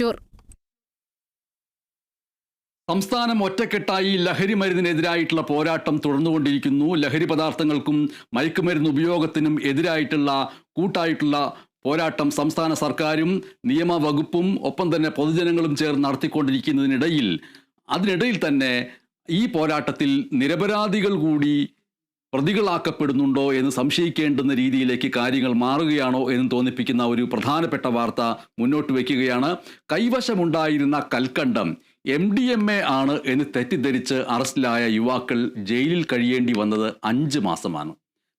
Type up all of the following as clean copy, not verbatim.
ചിറ്റൂർ. സംസ്ഥാനം ഒറ്റക്കെട്ടായി ലഹരി മരുന്നിനെതിരായിട്ടുള്ള പോരാട്ടം തുടർന്നുകൊണ്ടിരിക്കുന്നു. ലഹരി പദാർത്ഥങ്ങൾക്കും മയക്കുമരുന്ന് ഉപയോഗത്തിനും എതിരായിട്ടുള്ള കൂട്ടായിട്ടുള്ള പോരാട്ടം സംസ്ഥാന സർക്കാരും നിയമവകുപ്പും ഒപ്പം തന്നെ പൊതുജനങ്ങളും ചേർന്ന് നടത്തിക്കൊണ്ടിരിക്കുന്നതിനിടയിൽ തന്നെ ഈ പോരാട്ടത്തിൽ നിരപരാധികൾ കൂടി പ്രതികളാക്കപ്പെടുന്നുണ്ടോ എന്ന് സംശയിക്കേണ്ടുന്ന രീതിയിലേക്ക് കാര്യങ്ങൾ മാറുകയാണോ എന്ന് തോന്നിപ്പിക്കുന്ന ഒരു പ്രധാനപ്പെട്ട വാർത്ത മുന്നോട്ട് വയ്ക്കുകയാണ്. കൈവശമുണ്ടായിരുന്ന കൽക്കണ്ടം MDMA ആണ് എന്ന് തെറ്റിദ്ധരിച്ച് അറസ്റ്റിലായ യുവാക്കൾ ജയിലിൽ കഴിയേണ്ടി വന്നത് 5 മാസമാണ്.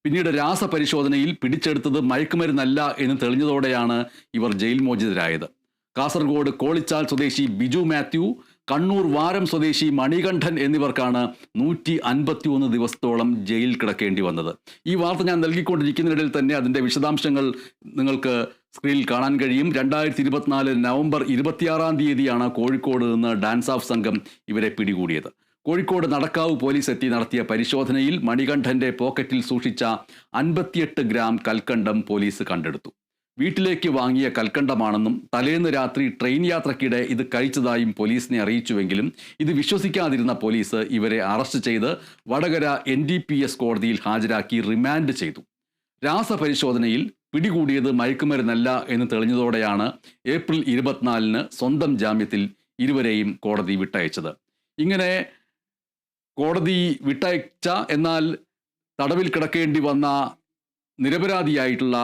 പിന്നീട് രാസപരിശോധനയിൽ പിടിച്ചെടുത്തത് മയക്കുമരുന്നല്ല എന്ന് തെളിഞ്ഞതോടെയാണ് ഇവർ ജയിൽ മോചിതരായത്. കാസർഗോഡ് കോളിച്ചാൽ സ്വദേശി ബിജു മാത്യു, കണ്ണൂർ വാരം സ്വദേശി മണികണ്ഠൻ എന്നിവർക്കാണ് 151 ദിവസത്തോളം ജയിലിൽ കിടക്കേണ്ടി വന്നത്. ഈ വാർത്ത ഞാൻ നൽകിക്കൊണ്ടിരിക്കുന്നതിനിടയിൽ തന്നെ അതിൻ്റെ വിശദാംശങ്ങൾ നിങ്ങൾക്ക് സ്ക്രീനിൽ കാണാൻ കഴിയും. 2024 നവംബർ 26-ാം തീയതിയാണ് കോഴിക്കോട് നിന്ന് ഡാൻസ് ഓഫ് സംഘം ഇവരെ പിടികൂടിയത്. കോഴിക്കോട് നടക്കാവ് പോലീസ് എത്തി നടത്തിയ പരിശോധനയിൽ മണികണ്ഠന്റെ പോക്കറ്റിൽ സൂക്ഷിച്ച 58 ഗ്രാം കൽക്കണ്ടം പോലീസ് കണ്ടെടുത്തു. വീട്ടിലേക്ക് വാങ്ങിയ കൽക്കണ്ടമാണെന്നും തലേന്ന് രാത്രി ട്രെയിൻ യാത്രക്കിടെ ഇത് കഴിച്ചതായും പോലീസിനെ അറിയിച്ചുവെങ്കിലും ഇത് വിശ്വസിക്കാതിരുന്ന പോലീസ് ഇവരെ അറസ്റ്റ് ചെയ്ത് വടകര NDPS കോടതിയിൽ ഹാജരാക്കി റിമാൻഡ് ചെയ്തു. രാസപരിശോധനയിൽ പിടികൂടിയത് മയക്കുമരുന്നല്ല എന്ന് തെളിഞ്ഞതോടെയാണ് ഏപ്രിൽ 24-ന് സ്വന്തം ജാമ്യത്തിൽ ഇരുവരെയും കോടതി വിട്ടയച്ചത്. ഇങ്ങനെ കോടതി വിട്ടയച്ച എന്നാൽ തടവിൽ കിടക്കേണ്ടി വന്ന നിരപരാധിയായിട്ടുള്ള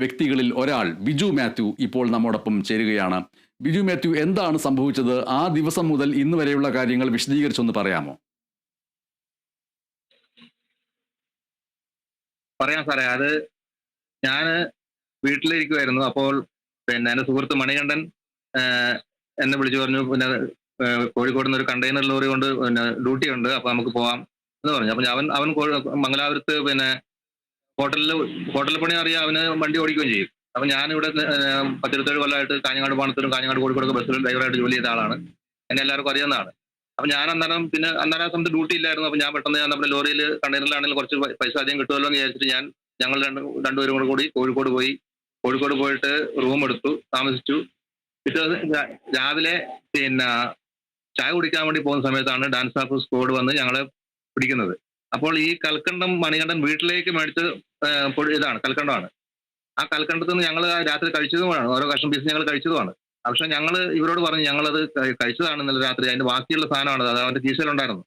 വ്യക്തികളിൽ ഒരാൾ ബിജു മാത്യു ഇപ്പോൾ നമ്മോടൊപ്പം ചേരുകയാണ്. ബിജു മാത്യു, എന്താണ് സംഭവിച്ചത്? ആ ദിവസം മുതൽ ഇന്ന് വരെയുള്ള കാര്യങ്ങൾ വിശദീകരിച്ചൊന്ന് പറയാമോ? പറയാം സാറേ. അത് ഞാൻ വീട്ടിലിരിക്കുമായിരുന്നു. അപ്പോൾ എൻ്റെ സുഹൃത്ത് മണികണ്ഠൻ എന്നെ വിളിച്ചു പറഞ്ഞു, കോഴിക്കോട് നിന്ന് ഒരു കണ്ടെയ്നർ ലോറി കൊണ്ട് ഡ്യൂട്ടി ഉണ്ട്, അപ്പൊ നമുക്ക് പോവാം എന്ന് പറഞ്ഞു. അപ്പൊ അവൻ മംഗലാപുരത്ത് ഹോട്ടലിൽ പണി അറിയാം, അവന് വണ്ടി ഓടിക്കുകയും ചെയ്യും. അപ്പൊ ഞാനിവിടെ 10-27 കൊല്ലമായിട്ട് കാഞ്ഞങ്ങാട് പാണത്തൂരും കാഞ്ഞങ്ങാട് കോഴിക്കോടൊക്കെ ബസ്സിൽ ഡ്രൈവറായിട്ട് ജോലി ചെയ്ത ആളാണ്. എന്നെ എല്ലാവർക്കും അറിയാവുന്നതാണ്. അപ്പൊ ഞാൻ അന്നേരം ആ സമയത്ത് ഡ്യൂട്ടി ഇല്ലായിരുന്നു. അപ്പൊ ഞാൻ പെട്ടെന്ന് നമ്മുടെ ലോറിയിൽ കണ്ടെയ്നറിലാണെങ്കിൽ കുറച്ച് പൈസ അധികം കിട്ടുമല്ലോ എന്ന് വിചാരിച്ചിട്ട് ഞങ്ങൾ രണ്ടുപേരും കൂടി കോഴിക്കോട് പോയിട്ട് റൂം എടുത്തു, താമസിച്ചു. പിറ്റേ രാവിലെ ചായ കുടിക്കാൻ വേണ്ടി പോകുന്ന സമയത്താണ് ഡാൻസ് ഓഫ് സ്ക്വാഡ് വന്ന് ഞങ്ങളെ പിടിക്കുന്നത്. അപ്പോൾ ഈ കൽക്കണ്ടം മണികണ്ഠൻ വീട്ടിലേക്ക് മേടിച്ച് ഇതാണ് കൽക്കണ്ടമാണ്. ആ കൽക്കണ്ടത്തിൽ നിന്ന് ഞങ്ങൾ രാത്രി കഴിച്ചതുമാണ്, ഓരോ കഷ്ണം പീസ് ഞങ്ങൾ കഴിച്ചതുമാണ്. പക്ഷെ ഞങ്ങൾ ഇവരോട് പറഞ്ഞു ഞങ്ങളത് കഴിച്ചതാണെന്നല്ല, രാത്രി അതിന്റെ ബാക്കിയുള്ള സാധനമാണ്, അത് അവന്റെ കീശയിലുണ്ടായിരുന്നു.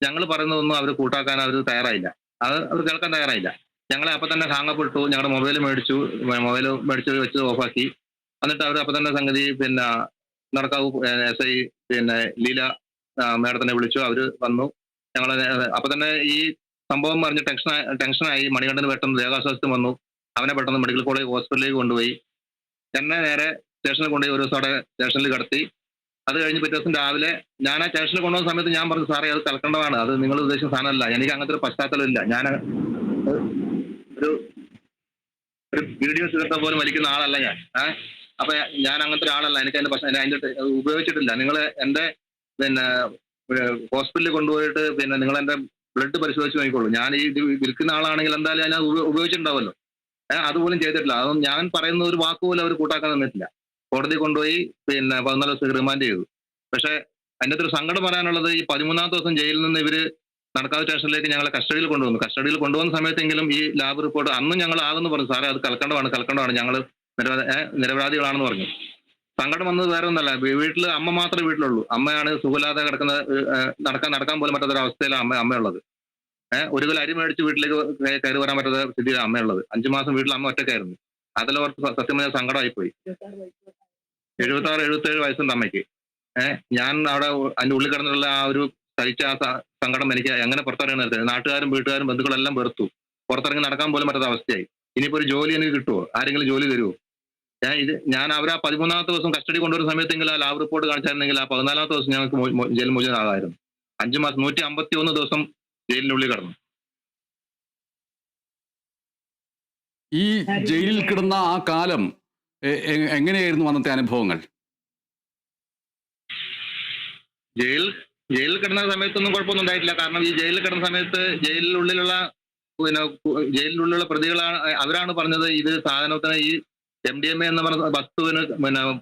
ഞങ്ങൾ പറയുന്നതൊന്നും അവർ കൂട്ടാക്കാൻ അവർ തയ്യാറായില്ല, അത് അവർ കേൾക്കാൻ തയ്യാറായില്ല. ഞങ്ങളെ അപ്പം തന്നെ ഹാങ്ങപ്പ് ഇട്ടു. ഞങ്ങളുടെ മൊബൈൽ മേടിച്ച് വെച്ച് ഓഫാക്കി. എന്നിട്ട് അവർ അപ്പം തന്നെ സംഗതി നടക്കാവ് SI ലീല മേഡത്തിനെ വിളിച്ചു. അവർ വന്നു. ഞങ്ങൾ അപ്പം തന്നെ ഈ സംഭവം പറഞ്ഞ് ടെൻഷനായി. മണികണ്ഠന് പെട്ടെന്ന് ദേഹാസ്വാസ്ഥ്യം വന്നു. അവനെ പെട്ടെന്ന് മെഡിക്കൽ കോളേജ് ഹോസ്പിറ്റലിലേക്ക് കൊണ്ടുപോയി. എന്നെ നേരെ സ്റ്റേഷനിൽ കൊണ്ടുപോയി ഒരു ദിവസം അവിടെ സ്റ്റേഷനിൽ കിടത്തി. അത് കഴിഞ്ഞ് പിറ്റേ ദിവസം രാവിലെ ഞാൻ ആ സ്റ്റേഷനിൽ കൊണ്ടുപോകുന്ന സമയത്ത് ഞാൻ പറഞ്ഞു, സാറേ അത് കൽക്കണ്ടമാണ്, അത് നിങ്ങൾ ഉദ്ദേശിച്ച സാധനമല്ല, എനിക്ക് അങ്ങനത്തെ ഒരു പശ്ചാത്തലമില്ല, ഞാൻ ഒരു വീഡിയോ എടുത്ത പോലും വലിക്കുന്ന ആളല്ല ഞാൻ. അപ്പൊ ഞാൻ അങ്ങനത്തെ ഒരാളല്ല, എനിക്ക് അതിന്റെ ഉപയോഗിച്ചിട്ടില്ല. നിങ്ങൾ എന്റെ ഹോസ്പിറ്റലിൽ കൊണ്ടുപോയിട്ട് നിങ്ങൾ എന്റെ ബ്ലഡ് പരിശോധിച്ച് നോക്കിക്കോളൂ. ഞാൻ ഈ വിൽക്കുന്ന ആളാണെങ്കിൽ എന്തായാലും ഞാൻ ഉപയോഗിച്ചിട്ടുണ്ടാവുമല്ലോ. അതുപോലും ചെയ്തിട്ടില്ല. അതൊന്നും ഞാൻ പറയുന്ന ഒരു വാക്കുപോലും അവർ കൂട്ടാക്കാൻ നിന്നിട്ടില്ല. കോടതി കൊണ്ടുപോയി 14 ദിവസം റിമാൻഡ് ചെയ്തു. പക്ഷെ അതിൻ്റെ ഒരു സങ്കടം പറയാനുള്ളത്, ഈ 13-ാമത്തെ ദിവസം ജയിലിൽ നിന്ന് ഇവര് നടക്കാവ് സ്റ്റേഷനിലേക്ക് ഞങ്ങളെ കസ്റ്റഡിയിൽ കൊണ്ടുവന്നു. കസ്റ്റഡിയിൽ കൊണ്ടുവന്ന സമയത്തെങ്കിലും ഈ ലാബ് റിപ്പോർട്ട് അന്ന് ഞങ്ങൾ ആകുന്നു പറഞ്ഞു, സാറേ അത് കൽക്കണ്ടമാണ്, ഞങ്ങൾ നിരപരാധികളാണെന്ന് പറഞ്ഞു. സങ്കടം വന്നത് വേറെ ഒന്നല്ല, വീട്ടിൽ അമ്മ മാത്രമേ വീട്ടിലുള്ളൂ. അമ്മയാണ് സുഖമില്ലാതെ കിടക്കുന്ന, നടക്കാൻ പോലും പറ്റാത്തൊരവസ്ഥയിലാണ് അമ്മയുള്ളത്. ഒരു കിലോ അരി മേടിച്ച് വീട്ടിലേക്ക് കയറി വരാൻ പറ്റാത്ത സ്ഥിതിയിലാണ് അമ്മയുള്ളത്. 5 മാസം വീട്ടിൽ അമ്മ ഒറ്റയ്ക്കായിരുന്നു. അതിലവർക്ക് സത്യമായ സങ്കടമായിപ്പോയി. 76-77 വയസ്സുണ്ട് അമ്മയ്ക്ക്. ഞാൻ അവിടെ അതിന്റെ ഉള്ളിൽ കിടന്നുള്ള ആ ഒരു സഹിച്ച ആ സങ്കടം എനിക്ക് എങ്ങനെ പുറത്തിറങ്ങി. നാട്ടുകാരും വീട്ടുകാരും ബന്ധുക്കളെല്ലാം വെറുത്തു. പുറത്തിറങ്ങി നടക്കാൻ പോലും പറ്റാത്ത അവസ്ഥയായി. ഇനിയിപ്പോ ഒരു ജോലി എനിക്ക് കിട്ടുമോ? ആരെങ്കിലും ജോലി തരുമോ? ഞാൻ അവർ ആ 13-ാമത്തെ ദിവസം കസ്റ്റഡി കൊണ്ടുവരുന്ന സമയത്തെങ്കിലും ആ ലാബ് റിപ്പോർട്ട് കാണിച്ചായിരുന്നെങ്കിൽ ആ 14-ാമത്തെ ദിവസം ഞങ്ങൾക്ക് ജയിൽ മോചിതനാകാമായിരുന്നു. 5 മാസം 151 ദിവസം ജയിലിനുള്ളിൽ കിടന്നു. ഈ ജയിലിൽ കിടന്ന ആ കാലം എങ്ങനെയായിരുന്നു അന്നത്തെ അനുഭവങ്ങൾ? ജയിലിൽ കിടന്ന സമയത്തൊന്നും കുഴപ്പമൊന്നും ഉണ്ടായിട്ടില്ല. കാരണം ഈ ജയിലിൽ കിടന്ന സമയത്ത് ജയിലിനുള്ളിലുള്ള പ്രതികളാണ്, അവരാണ് പറഞ്ഞത് ഇത് സാധനത്തിന് ഈ MDMA എന്ന് പറഞ്ഞ വസ്തുവിന്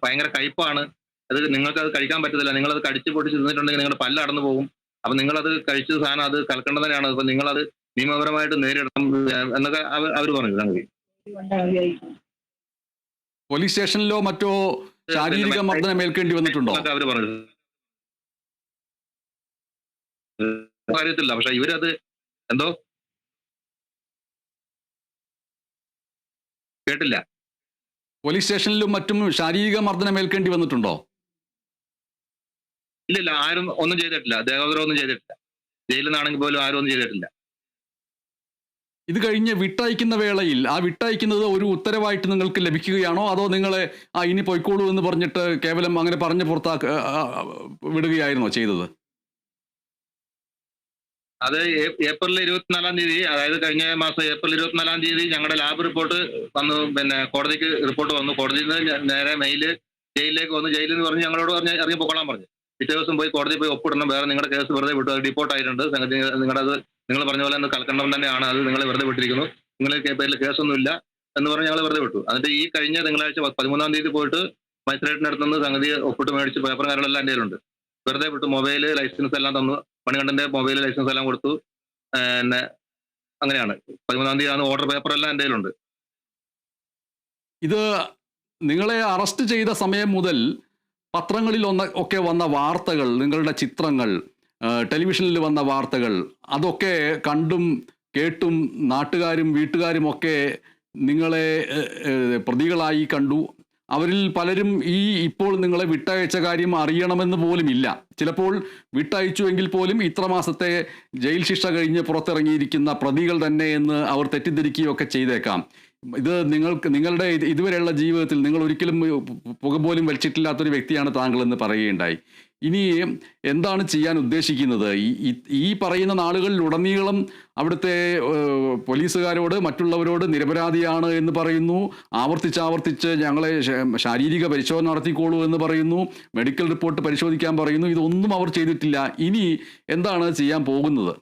ഭയങ്കര കയ്പാണ്, അത് നിങ്ങൾക്ക് അത് കഴിക്കാൻ പറ്റത്തില്ല, നിങ്ങളത് കടിച്ചു പൊട്ടിച്ച് തിന്നിട്ടുണ്ടെങ്കിൽ നിങ്ങളുടെ പല്ല് അടന്നു പോകും. അപ്പൊ നിങ്ങളത് കഴിച്ച സാധനം അത് കൽക്കേണ്ടത് തന്നെയാണ്. അപ്പൊ നിങ്ങളത് നിയമപരമായിട്ട് നേരിടണം എന്നൊക്കെ അവർ പറഞ്ഞു സംഗതി. പോലീസ് സ്റ്റേഷനിലോ മറ്റോ ശാരീരിക മർദ്ദനം ഏൽക്കേണ്ടി വന്നിട്ടുണ്ടോ? അവർ പറഞ്ഞു അറിയത്തില്ല, പക്ഷെ ഇവരത് എന്തോ കേട്ടില്ല. പോലീസ് സ്റ്റേഷനിലും മറ്റും ശാരീരിക മർദ്ദനം ഏൽക്കേണ്ടി വന്നിട്ടുണ്ടോ? ഇല്ലില്ല, ആരും ഒന്നും ചെയ്തിട്ടില്ല, ദേഹോദരം ഒന്നും ചെയ്തിട്ടില്ല. ജയിലിൽ നിന്നാണെങ്കിൽ പോലും ആരും ഒന്നും ചെയ്തിട്ടില്ല. ഇത് കഴിഞ്ഞ് വിട്ടയക്കുന്ന വേളയിൽ ആ വിട്ടയക്കുന്നത് ഒരു ഉത്തരവായിട്ട് നിങ്ങൾക്ക് ലഭിക്കുകയാണോ, അതോ നിങ്ങളെ ഇനി പൊയ്ക്കോളൂ എന്ന് പറഞ്ഞിട്ട് കേവലം അങ്ങനെ പറഞ്ഞ് വിടുകയായിരുന്നോ ചെയ്തത്? അത് ഏപ്രിൽ 24-ാം തീയതി, അതായത് കഴിഞ്ഞ മാസം ഏപ്രിൽ 24-ാം തീയതി ഞങ്ങളുടെ ലാബ് റിപ്പോർട്ട് വന്നു. പിന്നെ കോടതിക്ക് റിപ്പോർട്ട് വന്നു. കോടതിയിൽ നിന്ന് നേരെ മെയില് ജയിലിലേക്ക് വന്നു. ജയിലിൽ നിന്ന് പറഞ്ഞ് ഞങ്ങളോട് പറഞ്ഞ് ഇറങ്ങി പൊക്കോളാൻ പറഞ്ഞു. പിറ്റേ ദിവസം പോയി കോടതി പോയി ഒപ്പിടണം, വേറെ നിങ്ങളുടെ കേസ് വെറുതെ വിട്ടു, അത് ഡിപ്പോർട്ട് ആയിട്ടുണ്ട്, സംഗതി നിങ്ങളത് നിങ്ങൾ പറഞ്ഞ പോലെ ഒന്ന് കൽക്കണ്ടം തന്നെയാണ്, അത് നിങ്ങൾ വെറുതെ വിട്ടിരിക്കുന്നു, നിങ്ങളുടെ പേരിൽ കേസൊന്നുമില്ല എന്ന് പറഞ്ഞ് ഞങ്ങൾ വെറുതെ വിട്ടു. എന്നിട്ട് ഈ കഴിഞ്ഞ തിങ്കളാഴ്ച 13-ാം തീയതി പോയിട്ട് മജിസ്ട്രേറ്റിന്റെ അടുത്ത് നിന്ന് സംഗതി ഒപ്പിട്ട് മേടിച്ച് പേപ്പറും കാര്യങ്ങളെല്ലാം എൻ്റെ കയ്യിലുണ്ട്. വെറുതെ വിട്ടു. മൊബൈല് ലൈസൻസ് എല്ലാം തന്നു. മണികണ്ഠന്റെ മൊബൈൽ ലൈസൻസ് എല്ലാം കൊടുത്തു. പിന്നെ അങ്ങനെയാണ് 13-ാം തീയതി ഓർഡർ പേപ്പർ എല്ലാം എൻ്റെ കയ്യിലുണ്ട്. ഇത് നിങ്ങളെ അറസ്റ്റ് ചെയ്ത സമയം മുതൽ പത്രങ്ങളിൽ ഒക്കെ വന്ന വാർത്തകൾ, നിങ്ങളുടെ ചിത്രങ്ങൾ, ടെലിവിഷനിൽ വന്ന വാർത്തകൾ, അതൊക്കെ കണ്ടും കേട്ടും നാട്ടുകാരും വീട്ടുകാരും ഒക്കെ നിങ്ങളെ പ്രതികളായി കണ്ടു. അവരിൽ പലരും ഇപ്പോൾ നിങ്ങളെ വിട്ടയച്ച കാര്യം അറിയണമെന്ന് പോലും ഇല്ല. ചിലപ്പോൾ വിട്ടയച്ചുവെങ്കിൽ പോലും ഇത്ര മാസത്തെ ജയിൽ ശിക്ഷ കഴിഞ്ഞ് പുറത്തിറങ്ങിയിരിക്കുന്ന പ്രതികൾ തന്നെ എന്ന് അവർ തെറ്റിദ്ധരിക്കുകയൊക്കെ ചെയ്തേക്കാം. ഇത് നിങ്ങളുടെ ഇതുവരെയുള്ള ജീവിതത്തിൽ നിങ്ങൾ ഒരിക്കലും പുക പോലും വലിച്ചിട്ടില്ലാത്തൊരു വ്യക്തിയാണ് താങ്കൾ എന്ന് പറയുകയുണ്ടായി. ഇനി എന്താണ് ചെയ്യാൻ ഉദ്ദേശിക്കുന്നത്? ഈ പറയുന്ന നാളുകളിലുടനീളം അവിടുത്തെ പോലീസുകാരോട് മറ്റുള്ളവരോട് നിരപരാധിയാണ് എന്ന് പറയുന്നു, ആവർത്തിച്ച് ഞങ്ങളെ ശാരീരിക പരിശോധന നടത്തിക്കോളൂ എന്ന് പറയുന്നു, മെഡിക്കൽ റിപ്പോർട്ട് പരിശോധിക്കാൻ പറയുന്നു. ഇതൊന്നും അവർ ചെയ്തിട്ടില്ല. ഇനി എന്താണ് ചെയ്യാൻ പോകുന്നത്?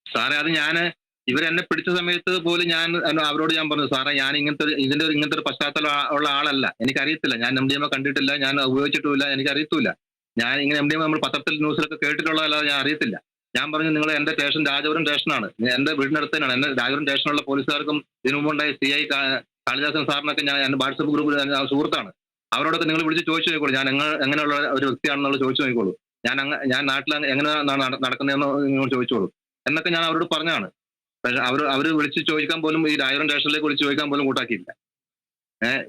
സാറേ, അത് ഇവരെന്നെ പിടിച്ച സമയത്ത് പോലും ഞാൻ അവരോട് ഞാൻ പറഞ്ഞു, സാറേ ഞാൻ ഇങ്ങനത്തെ ഒരു പശ്ചാത്തലം ഉള്ള ആളല്ല, എനിക്കറിയത്തില്ല, ഞാൻ MDMA കണ്ടിട്ടില്ല, ഞാൻ ഉപയോഗിച്ചിട്ടുമില്ല, എനിക്കറിയത്തില്ല. ഞാൻ ഇങ്ങനെ MDMA നമ്മൾ പത്രത്തിൽ ന്യൂസിലൊക്കെ കേട്ടിട്ടുള്ളതല്ലാതെ ഞാൻ അറിയത്തില്ല. ഞാൻ പറഞ്ഞു, നിങ്ങൾ എൻ്റെ സ്റ്റേഷൻ രാജപുരം സ്റ്റേഷനാണ്, എൻ്റെ വീടിനടുത്ത് തന്നെയാണ്. എന്നെ രാജപുരം സ്റ്റേഷനുള്ള പോലീസുകാർക്കും ഇതിനു മുമ്പുണ്ടായ CI കാളിദാസൻ സാറിനൊക്കെ ഞാൻ എൻ്റെ വാട്സപ്പ് ഗ്രൂപ്പിൽ സുഹൃത്താണ്. അവരോടൊക്കെ നിങ്ങൾ വിളിച്ച് ചോദിച്ചു നോക്കിക്കോളൂ, ഞാൻ എങ്ങനെയുള്ള ഒരു വ്യക്തിയാണെന്നുള്ളത് ചോദിച്ചു നോക്കിക്കോളൂ, ഞാൻ നാട്ടിൽ എങ്ങനെയാണ് നടക്കുന്നതെന്ന് നിങ്ങൾ ചോദിച്ചോളൂ എന്നൊക്കെ ഞാൻ അവരോട് പറഞ്ഞാണ്. പക്ഷെ അവർ വിളിച്ച് ചോദിക്കാൻ പോലും, ഈ രാജപുരം സ്റ്റേഷനിലേക്ക് വിളിച്ച് ചോദിക്കാൻ പോലും കൂട്ടാക്കിയില്ല.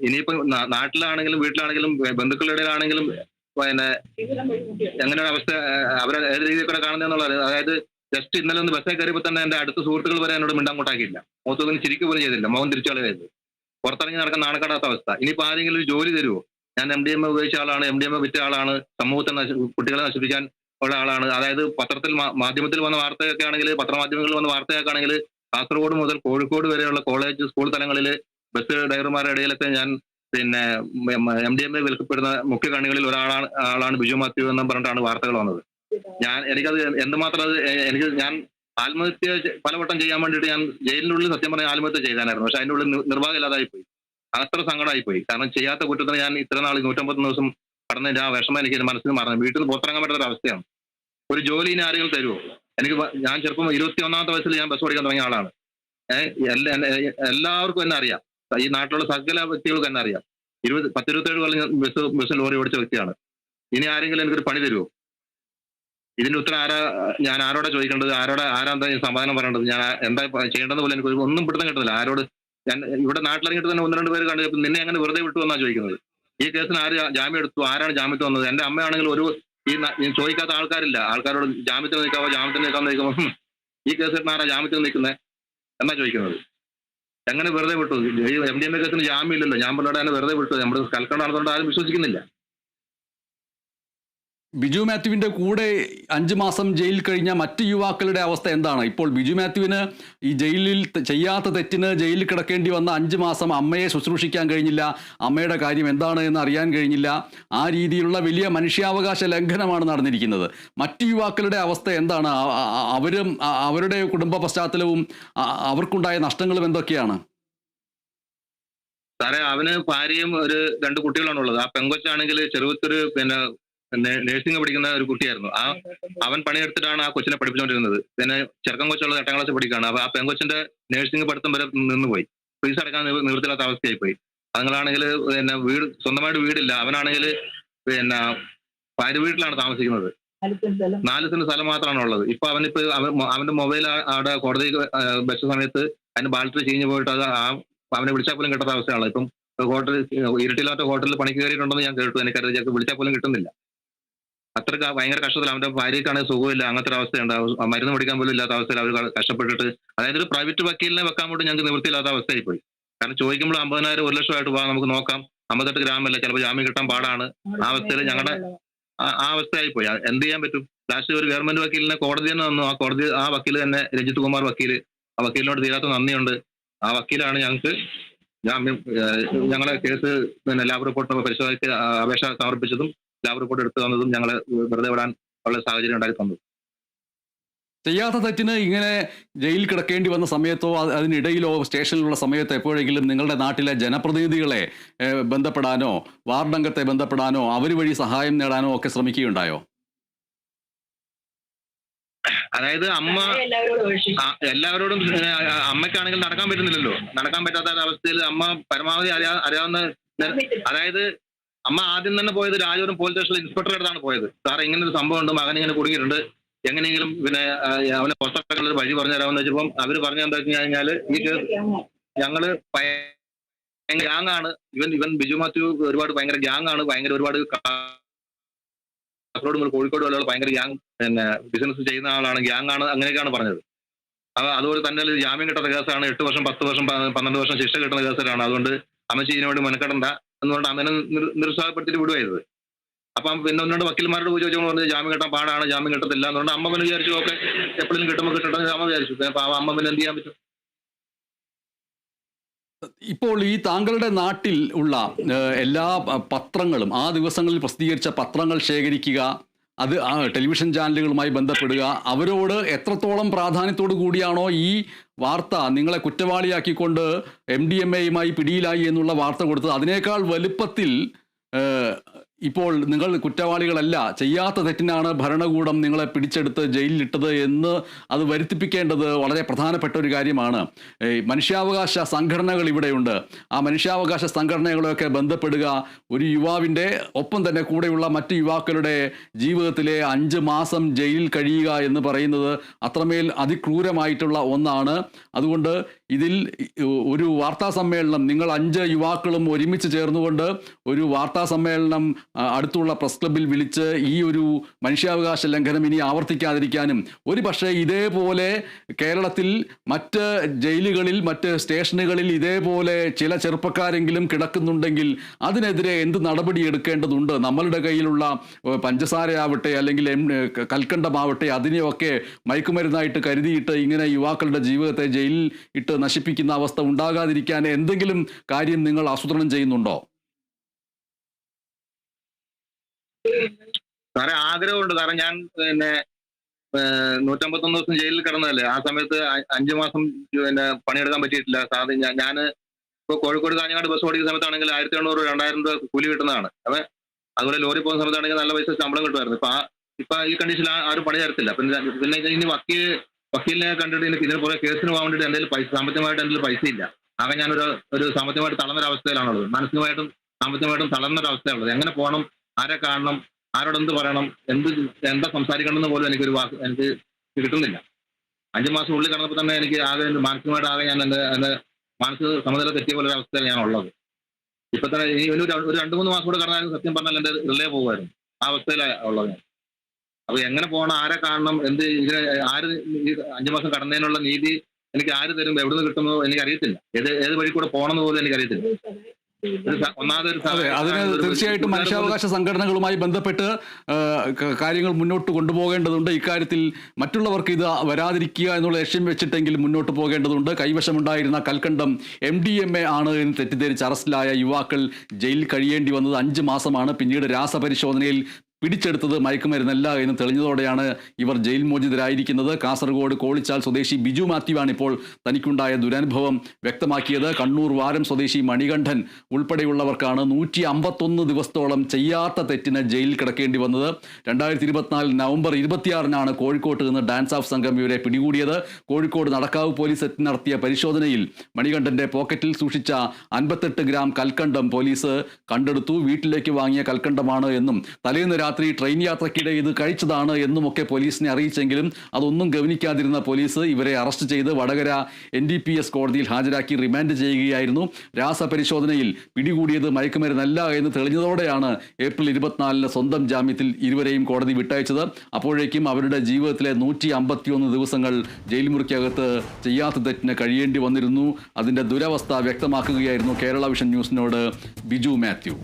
ഇനിയിപ്പം നാട്ടിലാണെങ്കിലും വീട്ടിലാണെങ്കിലും ബന്ധുക്കളുടെ ഇടയിലാണെങ്കിലും പിന്നെ എങ്ങനെയാണ് അവസ്ഥ, അവരെ ഏത് രീതിയിൽ കൂടെ കാണുന്നതെന്നുള്ളത്. അതായത് ജസ്റ്റ് ഇന്നലെ ഒന്ന് ബസ്സിൽ കയറിയപ്പോൾ തന്നെ എൻ്റെ അടുത്ത സുഹൃത്തുക്കൾ വരെ എന്നോട് മിണ്ടാൻ കൂട്ടാക്കിയില്ല, മുഖത്തൊന്നും ചിരിക്കുക പോലും ചെയ്തില്ല, മുഖം തിരിച്ചു കളയായത്. പുറത്തിറങ്ങി നടക്കുന്ന നാണക്കാടാത്ത അവസ്ഥ. ഇനിയിപ്പോൾ ആരെങ്കിലും ഒരു ജോലി തരുമോ? ഞാൻ MDMA ഉപയോഗിച്ച ആളാണ്, MDMA വിറ്റ ആളാണ്, സമൂഹത്തെ കുട്ടികളെ നശിപ്പിക്കാൻ ഉള്ള ആളാണ്. അതായത് പത്രത്തിൽ മാധ്യമത്തിൽ വന്ന വാർത്തയൊക്കെ ആണെങ്കിൽ, പത്രമാധ്യമങ്ങളിൽ വന്ന വാർത്തയൊക്കെ ആണെങ്കിൽ, കാസർഗോഡ് മുതൽ കോഴിക്കോട് വരെയുള്ള കോളേജ് സ്കൂൾ തലങ്ങളിൽ ബസ് ഡ്രൈവർമാരുടെ ഇടയിലൊക്കെ ഞാൻ പിന്നെ MDMA വിൽക്കപ്പെടുന്ന മുഖ്യ കണ്ണികളിൽ ആളാണ് ബിജു മാത്യു എന്ന് പറഞ്ഞിട്ടാണ് വാർത്തകൾ വന്നത്. എനിക്കത് എന്തുമാത്രം ഞാൻ ആത്മഹത്യ പലവട്ടം ചെയ്യാൻ വേണ്ടിയിട്ട് ഞാൻ ജയിലിനുള്ളിൽ സത്യം പറഞ്ഞാൽ ആത്മഹത്യ ചെയ്താനായിരുന്നു. പക്ഷെ അതിൻ്റെ ഉള്ളിൽ നിർഭാഗ്യമില്ലാതായി പോയി, അത്ര സങ്കടമായി പോയി. കാരണം ചെയ്യാത്ത കുറ്റത്തിന് ഞാൻ ഇത്ര നാൾ 150 ദിവസം കടന്നതിന്റെ ആ വിഷമം എനിക്ക് മനസ്സിൽ മറന്നു. വീട്ടിൽ നിന്ന് പുറത്തിറങ്ങാൻ പറ്റാത്ത അവസ്ഥയാണ്. ഒരു ജോലി ഇനി ആരെങ്കിലും തരുമോ? ഞാൻ ചെറുപ്പം 21-ാമത്തെ വയസ്സിൽ ഞാൻ ബസ് ഓടിക്കാൻ തുടങ്ങിയ ആളാണ്. എല്ലാവർക്കും എന്നെ അറിയാം, ഈ നാട്ടിലുള്ള സകല വ്യക്തികൾക്കും എന്നെ അറിയാം. 10-27 കൊല്ലം ഞാൻ ബസ് ലോറി ഓടിച്ച വ്യക്തിയാണ്. ഇനി ആരെങ്കിലും എനിക്കൊരു പണി തരുമോ? ഇതിന്റെ ഉത്തരം ഞാൻ ആരോടാ ചോദിക്കേണ്ടത്? ആരാ സമാധാനം പറയേണ്ടത്? ഞാൻ എന്താ ചെയ്യേണ്ടത് പോലെ എനിക്ക് ഒന്നും പിടുത്തം കിട്ടുന്നില്ല. ആരോട് ഞാൻ ഇവിടെ നാട്ടിലിറങ്ങിയിട്ട് തന്നെ 1-2 പേര് കണ്ടു, നിന്നെ അങ്ങനെ വെറുതെ വിട്ടു എന്നാ ചോദിക്കുന്നത്. ഈ കേസിന് ആര് ജാമ്യം എടുത്തു? ആരാണ് ജാമ്യത്തിൽ വന്നത്? എൻ്റെ അമ്മയാണെങ്കിൽ ഈ ചോദിക്കാത്ത ആൾക്കാരില്ല. ആൾക്കാരോട് ജാമ്യത്തിൽ നിൽക്കാവോ, ജാമ്യത്തിൽ നിൽക്കാൻ നിൽക്കുമ്പോൾ ഈ കേസിന് ആരാ ജാമ്യത്തിൽ നിൽക്കുന്നത് എന്നാ ചോദിക്കുന്നത്. എങ്ങനെ വെറുതെ വിട്ടു? ഈ MDMA കേസിന് ജാമ്യം ഇല്ലല്ലോ. ഞാൻ പറഞ്ഞാൽ വെറുതെ വിട്ടു. നമ്മുടെ കൽക്കണ്ട നടന്നുകൊണ്ട് ആരും വിശ്വസിക്കുന്നില്ല. ബിജു മാത്യുവിൻ്റെ കൂടെ 5 മാസം ജയിൽ കഴിഞ്ഞ മറ്റ് യുവാക്കളുടെ അവസ്ഥ എന്താണ്? ഇപ്പോൾ ബിജു മാത്യുവിന് ഈ ജയിലിൽ ചെയ്യാത്ത തെറ്റിന് ജയിലിൽ കിടക്കേണ്ടി വന്ന 5 മാസം അമ്മയെ ശുശ്രൂഷിക്കാൻ കഴിഞ്ഞില്ല, അമ്മയുടെ കാര്യം എന്താണ് എന്ന് അറിയാൻ കഴിഞ്ഞില്ല. ആ രീതിയിലുള്ള വലിയ മനുഷ്യാവകാശ ലംഘനമാണ് നടന്നിരിക്കുന്നത്. മറ്റ് യുവാക്കളുടെ അവസ്ഥ എന്താണ്? അവരുടെ കുടുംബ പശ്ചാത്തലവും അവർക്കുണ്ടായ നഷ്ടങ്ങളും എന്തൊക്കെയാണ്? സാറേ അവന് ഭാര്യയും ഒരു 2 കുട്ടികളാണ് ഉള്ളത്. ആ പെങ്കൊച്ചാണെങ്കിൽ ചെറുപ്പത്തൊരു പിന്നെ നഴ്സിംഗ് പഠിക്കുന്ന ഒരു കുട്ടിയായിരുന്നു. അവൻ പണിയെടുത്തിട്ടാണ് ആ കൊച്ചിനെ പഠിപ്പിച്ചുകൊണ്ടിരുന്നത്. പിന്നെ ചെറുക്കൻ കൊച്ചുള്ളത് 8ാം ക്ലാസ്സിൽ പഠിക്കുകയാണ്. അപ്പൊ ആ പെങ്കൊച്ചിന്റെ നഴ്സിംഗ് പഠിത്തം വരെ നിന്നുപോയി. ഫീസ് അടക്കാൻ നിവൃത്തിയില്ലാത്ത അവസ്ഥയായി പോയി. അതുങ്ങളാണെങ്കിൽ പിന്നെ സ്വന്തമായിട്ട് വീടില്ല. അവനാണെങ്കിൽ പിന്നെ ഭാര്യ വീട്ടിലാണ് താമസിക്കുന്നത്. 4 സെന്റ് സ്ഥലം മാത്രമാണ് ഉള്ളത്. ഇപ്പൊ അവന്റെ മൊബൈൽ അവിടെ കോടതി വെച്ച സമയത്ത് അതിന് ബാലറ്ററി ചീഞ്ഞു പോയിട്ട് അത് അവനെ വിളിച്ചാൽ പോലും കിട്ടാത്ത അവസ്ഥയാണ്. ഇപ്പം ഹോട്ടൽ ഇരുട്ടില്ലാത്ത ഹോട്ടലിൽ പണിക്ക് കയറിയിട്ടുണ്ടെന്ന് ഞാൻ കേട്ടു. എനിക്കറിയാം, ചിലപ്പോൾ വിളിച്ചാൽ പോലും കിട്ടുന്നില്ല. അത്രയ്ക്ക് ഭയങ്കര കഷ്ടത്തിൽ. അവന്റെ ഭാര്യക്കാണെങ്കിൽ സുഖമില്ല, അങ്ങനത്തെ ഒരു അവസ്ഥയുണ്ട്. മരുന്ന് മേടിക്കാൻ പോലും ഇല്ലാത്ത അവസ്ഥയിൽ അവർ കഷ്ടപ്പെട്ടിട്ട്, അതായത് ഒരു പ്രൈവറ്റ് വക്കീലിനെ വെക്കാൻ പോലും ഞങ്ങൾക്ക് നിവൃത്തിയില്ലാത്ത അവസ്ഥയായി പോയി. കാരണം ചോദിക്കുമ്പോൾ 50,000 1 ലക്ഷമായിട്ട് പോകാം, നമുക്ക് നോക്കാം, 58 ഗ്രാമല്ല, ചിലപ്പോൾ ജാമ്യം കിട്ടാൻ പാടാണ്. ആ അവസ്ഥയിൽ ഞങ്ങളുടെ ആ അവസ്ഥയായി പോയി. എന്ത് ചെയ്യാൻ പറ്റും? ലാസ്റ്റ് ഒരു ഗവൺമെന്റ് വക്കീലിനെ കോടതി തന്നെ വന്നു. ആ വക്കീൽ തന്നെ രഞ്ജിത്ത് കുമാർ വക്കീല്. ആ വക്കീലിനോട് തീരാത്ത നന്ദിയുണ്ട്. ആ വക്കീലാണ് ഞങ്ങൾക്ക് ജാമ്യം, ഞങ്ങളെ കേസ് പിന്നെ ലാബ് റിപ്പോർട്ട് പരിശോധിച്ച് അപേക്ഷ സമർപ്പിച്ചതും ലാബ് റിപ്പോർട്ട് എടുത്തു തന്നതും ഞങ്ങളെ വെറുതെ വിടാൻ ഉള്ള സാഹചര്യം ഉണ്ടാക്കി തന്നു. ചെയ്യാത്ത തെറ്റിന് ഇങ്ങനെ ജയിലിൽ കിടക്കേണ്ടി വന്ന സമയത്തോ അതിനിടയിലോ സ്റ്റേഷനിലുള്ള സമയത്തോ എപ്പോഴെങ്കിലും നിങ്ങളുടെ നാട്ടിലെ ജനപ്രതിനിധികളെ ബന്ധപ്പെടാനോ വാർഡംഗത്തെ ബന്ധപ്പെടാനോ അവർ വഴി സഹായം നേടാനോ ഒക്കെ ശ്രമിക്കുകയുണ്ടായോ? അതായത് എല്ലാവരോടും അമ്മയ്ക്കാണെങ്കിൽ നടക്കാൻ പറ്റുന്നില്ലല്ലോ. നടക്കാൻ പറ്റാത്ത അവസ്ഥയിൽ അമ്മ പരമാവധി അറിയാവുന്ന, അതായത് അമ്മ ആദ്യം തന്നെ പോയത് രാജപുരം പോലീസ് സ്റ്റേഷനിൽ ഇൻസ്പെക്ടറുടെ അടുത്താണ് പോയത്. സാർ ഇങ്ങനെ ഒരു സംഭവം ഉണ്ട്, മകൻ ഇങ്ങനെ കുടുങ്ങിയിട്ടുണ്ട്, എങ്ങനെയെങ്കിലും പിന്നെ അവനെ പുറത്തിറക്കാനുള്ള ഒരു വഴി പറഞ്ഞു തരാമെന്ന് വെച്ചപ്പോൾ അവർ പറഞ്ഞ എന്താ വെച്ച് കഴിഞ്ഞാൽ ഈ കേസ് ഞങ്ങള് ഗ്യാങ്ങാണ്, ഇവൻ ബിജു മാത്യു ഒരുപാട് ഭയങ്കര ഗ്യാങ്ങാണ്, ഒരുപാട് കാസർഗോഡ് മുതൽ കോഴിക്കോട് വരെയുള്ള ഭയങ്കര ഗ്യാങ് പിന്നെ ബിസിനസ് ചെയ്യുന്ന ആളാണ്, ഗ്യാങ്ങാണ്, അങ്ങനെയൊക്കെയാണ് പറഞ്ഞത്. അതുപോലെ തന്നെ ജാമ്യം കിട്ടുന്ന കേസാണ്. 8 വർഷം 10 വർഷം 12 വർഷം ശിക്ഷ കിട്ടുന്ന കേസിലാണ്. അതുകൊണ്ട് അമ്മച്ചി ഇതിനു വേണ്ടി മെനക്കെടണ്ട എന്നുകൊണ്ട് അമ്മനെ നിരുത്സാഹപ്പെടുത്തിയിട്ട് വിടുവായത്. അപ്പം പിന്നെ ഒന്നുകൊണ്ട് വക്കീൽമാരോട് പോയി ചോദിച്ചപ്പോൾ പറഞ്ഞ് ജാമ്യം കിട്ടാൻ പാടാണ്, ജാമ്യം കിട്ടത്തില്ല എന്നുകൊണ്ട് അമ്മ പിന്നെ വിചാരിച്ചു ഓക്കെ എപ്പോഴും കിട്ടുമ്പോൾ കിട്ടണമെന്ന് അമ്മ വിചാരിച്ചു. അപ്പൊ അമ്മ പിന്നെ എന്ത് ചെയ്യാൻ പറ്റും? ഇപ്പോൾ ഈ താങ്കളുടെ നാട്ടിൽ ഉള്ള എല്ലാ പത്രങ്ങളും ആ ദിവസങ്ങളിൽ പ്രസിദ്ധീകരിച്ച പത്രങ്ങൾ ശേഖരിക്കുക, അത് ടെലിവിഷൻ ചാനലുകളുമായി ബന്ധപ്പെടുക, അവരോട് എത്രത്തോളം പ്രാധാന്യത്തോടു കൂടിയാണോ ഈ വാർത്ത നിങ്ങളെ കുറ്റവാളിയാക്കിക്കൊണ്ട് MDMA പിടിയിലായി എന്നുള്ള വാർത്ത കൊടുത്തത്, അതിനേക്കാൾ വലുപ്പത്തിൽ ഇപ്പോൾ നിങ്ങൾ കുറ്റവാളികളല്ല, ചെയ്യാത്ത തെറ്റിനാണ് ഭരണകൂടം നിങ്ങളെ പിടിച്ചെടുത്ത് ജയിലിലിട്ടത് എന്ന് അത് വരുത്തിപ്പിക്കേണ്ടത് വളരെ പ്രധാനപ്പെട്ട ഒരു കാര്യമാണ്. മനുഷ്യാവകാശ സംഘടനകൾ ഇവിടെയുണ്ട്. ആ മനുഷ്യാവകാശ സംഘടനകളൊക്കെ ബന്ധപ്പെടുക. ഒരു യുവാവിൻ്റെ ഒപ്പം തന്നെ കൂടെയുള്ള മറ്റ് യുവാക്കളുടെ ജീവിതത്തിലെ 5 മാസം ജയിലിൽ കഴിയുക എന്ന് പറയുന്നത് അത്രമേൽ അതിക്രൂരമായിട്ടുള്ള ഒന്നാണ്. അതുകൊണ്ട് ഇതിൽ ഒരു വാർത്താ സമ്മേളനം, നിങ്ങൾ 5 യുവാക്കളും ഒരുമിച്ച് ചേർന്നുകൊണ്ട് ഒരു വാർത്താ സമ്മേളനം അടുത്തുള്ള പ്രസ് ക്ലബിൽ വിളിച്ച് ഈ ഒരു മനുഷ്യാവകാശ ലംഘനം ഇനി ആവർത്തിക്കാതിരിക്കാനും, ഒരു പക്ഷേ ഇതേപോലെ കേരളത്തിൽ മറ്റ് ജയിലുകളിൽ മറ്റ് സ്റ്റേഷനുകളിൽ ഇതേപോലെ ചില ചെറുപ്പക്കാരെങ്കിലും കിടക്കുന്നുണ്ടെങ്കിൽ അതിനെതിരെ എന്ത് നടപടി എടുക്കേണ്ടതുണ്ട്, നമ്മളുടെ കയ്യിലുള്ള പഞ്ചസാരയാവട്ടെ അല്ലെങ്കിൽ കൽക്കണ്ടമാവട്ടെ അതിനെയൊക്കെ മയക്കുമരുന്നായിട്ട് കരുതിയിട്ട് ഇങ്ങനെ യുവാക്കളുടെ ജീവിതത്തെ ജയിലിൽ ഇട്ട് നശിപ്പിക്കുന്ന അവസ്ഥ ഉണ്ടാകാതിരിക്കാൻ എന്തെങ്കിലും കാര്യം നിങ്ങൾ ആസൂത്രണം ചെയ്യുന്നുണ്ടോ? സാറേ ആഗ്രഹമുണ്ട്. കാരണം ഞാൻ പിന്നെ 151 ദിവസം ജയിലിൽ കിടന്നതല്ലേ. ആ സമയത്ത് 5 മാസം പിന്നെ പണിയെടുക്കാൻ പറ്റിയിട്ടില്ല. ഞാൻ ഇപ്പോൾ കോഴിക്കോട് കാഞ്ഞങ്ങാട് ബസ് ഓടിക്കുന്ന സമയത്താണെങ്കിൽ 1800 2000 രൂപ കൂലി കിട്ടുന്നതാണ്. അപ്പൊ അതുപോലെ ലോറി പോകുന്ന സമയത്താണെങ്കിൽ നല്ല പൈസ ശമ്പളം കിട്ടുമായിരുന്നു. ഇപ്പൊ ഈ കണ്ടീഷനിൽ ആരും പണി തരത്തില്ല. പിന്നെ ഇനി വക്കീലിനെ കണ്ടിട്ട് ഇതിന് കുറെ കേസിന് പോകാൻ വേണ്ടിയിട്ട് എന്തെങ്കിലും സാമ്പത്തികമായിട്ട് എന്തെങ്കിലും പൈസ ഇല്ല. ആകെ ഞാനൊരു സാമ്പത്തികമായിട്ട് തളർന്നൊരവസ്ഥയിലാണുള്ളത്. മാനസികമായിട്ടും സാമ്പത്തികമായിട്ടും തളർന്നൊരവസ്ഥയുള്ളത്. എങ്ങനെ പോകണം, ആരെ കാണണം, ആരോട് എന്ത് പറയണം, എന്താ സംസാരിക്കണമെന്ന് പോലും എനിക്ക് കിട്ടുന്നില്ല. 5 മാസം ഉള്ളിൽ കിടന്നപ്പോൾ തന്നെ എനിക്ക് ആകെ മാനസികമായിട്ട് ആകെ ഞാൻ എൻ്റെ മാനസിക സമനില തെറ്റിയ പോലെ ഒരു അവസ്ഥയിൽ ഞാൻ ഉള്ളത്. ഇപ്പൊ തന്നെ ഈ ഒരു 2-3 മാസം കൂടെ കടന്നാലും സത്യം പറഞ്ഞാൽ എൻ്റെ റിലേ പോകുമായിരുന്നു. ആ അവസ്ഥയിലാണ് ഉള്ളത് ഞാൻ. അപ്പൊ എങ്ങനെ പോകണം, ആരെ കാണണം, ആര് 5 മാസം കടന്നതിനുള്ള നീതി എനിക്ക് ആര് തരും, എവിടെ നിന്ന് കിട്ടുന്നോ എനിക്ക് അറിയത്തില്ല. ഏത് വഴി കൂടെ പോകണമെന്ന് പോലും എനിക്കറിയത്തില്ല. അതിന് തീർച്ചയായിട്ടും മനുഷ്യാവകാശ സംഘടനകളുമായി ബന്ധപ്പെട്ട് കാര്യങ്ങൾ മുന്നോട്ട് കൊണ്ടുപോകേണ്ടതുണ്ട്. ഇക്കാര്യത്തിൽ മറ്റുള്ളവർക്ക് ഇത് വരാതിരിക്കുക എന്നുള്ള ലക്ഷ്യം വെച്ചിട്ടെങ്കിലും മുന്നോട്ട് പോകേണ്ടതുണ്ട്. കൈവശമുണ്ടായിരുന്ന കൽക്കണ്ടം MDMA ആണ് എന്ന് തെറ്റിദ്ധരിച്ച് അറസ്റ്റിലായ യുവാക്കൾ ജയിലിൽ കഴിയേണ്ടി വന്നത് 5 മാസമാണ്. പിന്നീട് രാസപരിശോധനയിൽ പിടിച്ചെടുത്തത് മയക്കുമരുന്നല്ല എന്ന് തെളിഞ്ഞതോടെയാണ് ഇവർ ജയിൽ മോചിതരായിരിക്കുന്നത്. കാസർഗോഡ് കോളിച്ചാൽ സ്വദേശി ബിജു മാത്യുവാണ് ഇപ്പോൾ തനിക്കുണ്ടായ ദുരനുഭവം വ്യക്തമാക്കിയത്. കണ്ണൂർ വാരം സ്വദേശി മണികണ്ഠൻ ഉൾപ്പെടെയുള്ളവർക്കാണ് 151 ദിവസത്തോളം ചെയ്യാത്ത തെറ്റിന് ജയിലിൽ കിടക്കേണ്ടി വന്നത്. 2024 നവംബർ 26-നാണ് കോഴിക്കോട്ട് നിന്ന് ഡാൻസ് ഓഫ് സംഘം ഇവരെ പിടികൂടിയത്. കോഴിക്കോട് നടക്കാവ് പോലീസ് നടത്തിയ പരിശോധനയിൽ മണികണ്ഠന്റെ പോക്കറ്റിൽ സൂക്ഷിച്ച 58 ഗ്രാം കൽക്കണ്ടം പോലീസ് കണ്ടെടുത്തു. വീട്ടിലേക്ക് വാങ്ങിയ കൽക്കണ്ടമാണ് എന്നും തലേന്ന് രാത്രി ട്രെയിൻ യാത്രക്കിടെ ഇത് കഴിച്ചതാണ് എന്നുമൊക്കെ പോലീസിനെ അറിയിച്ചെങ്കിലും അതൊന്നും ഗവനിക്കാതിരുന്ന പോലീസ് ഇവരെ അറസ്റ്റ് ചെയ്ത് വടകര NDPS കോടതിയിൽ ഹാജരാക്കി റിമാൻഡ് ചെയ്യുകയായിരുന്നു. രാസപരിശോധനയിൽ പിടികൂടിയത് മയക്കുമരുന്നല്ല എന്ന് തെളിഞ്ഞതോടെയാണ് ഏപ്രിൽ 24-ന് സ്വന്തം ജാമ്യത്തിൽ ഇരുവരെയും കോടതി വിട്ടയച്ചത്. അപ്പോഴേക്കും അവരുടെ ജീവിതത്തിലെ 151 ദിവസങ്ങൾ ജയിൽ മുറിക്കകത്ത് ചെയ്യാത്ത തെറ്റിന് കഴിയേണ്ടി വന്നിരുന്നു. അതിൻ്റെ ദുരവസ്ഥ വ്യക്തമാക്കുകയായിരുന്നു കേരള വിഷൻ ന്യൂസിനോട് ബിജു മാത്യു.